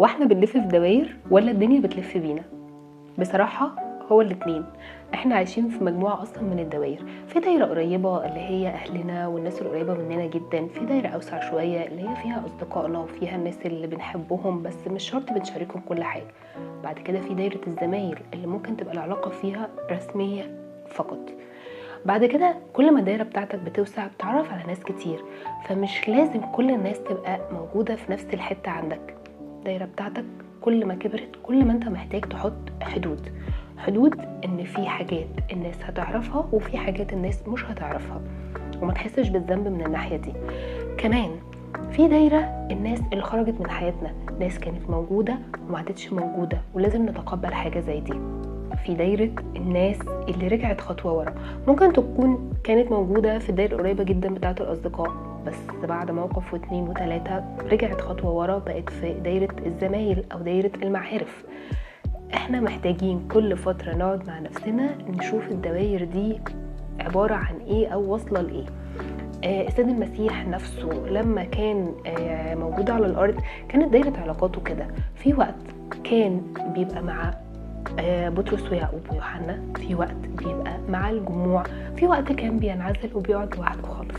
هو احنا بنلف في دواير ولا الدنيا بتلف بينا؟ بصراحة هو الاتنين. احنا عايشين في مجموعة اصلا من الدواير، في دايرة قريبة اللي هي اهلنا والناس القريبة مننا جدا، في دايرة اوسع شوية اللي هي فيها اصدقائنا وفيها الناس اللي بنحبهم بس مش شرط بنشاركهم كل حاجة. بعد كده في دايرة الزمايل اللي ممكن تبقى العلاقة فيها رسمية فقط. بعد كده كل ما الدايرة بتاعتك بتوسع بتعرف على ناس كتير، فمش لازم كل الناس تبقى موجودة في نفس الحتة عندك. الدايرة بتاعتك كل ما كبرت كل ما انت محتاج تحط حدود ان في حاجات الناس هتعرفها وفي حاجات الناس مش هتعرفها، وما تحسش بالذنب من الناحية دي. كمان في دايرة الناس اللي خرجت من حياتنا، ناس كانت موجودة وما عادتش موجودة ولازم نتقبل حاجة زي دي. في دايرة الناس اللي رجعت خطوة ورا، ممكن تكون كانت موجودة في الدايرة القريبة جدا بتاعة الأصدقاء بس بعد موقف واتنين وتلاتة رجعت خطوة ورا، بقت في دايرة الزمايل أو دايرة المعارف. احنا محتاجين كل فترة نقعد مع نفسنا نشوف الدوائر دي عبارة عن ايه أو واصلة لإيه. السيد المسيح نفسه لما كان موجود على الأرض كانت دايرة علاقاته كده. في وقت كان بيبقى مع بطرس ويعقوب ويوحنا، في وقت بيبقى مع الجموع، في وقت كان بينعزل وبيقعد لوحده خالص.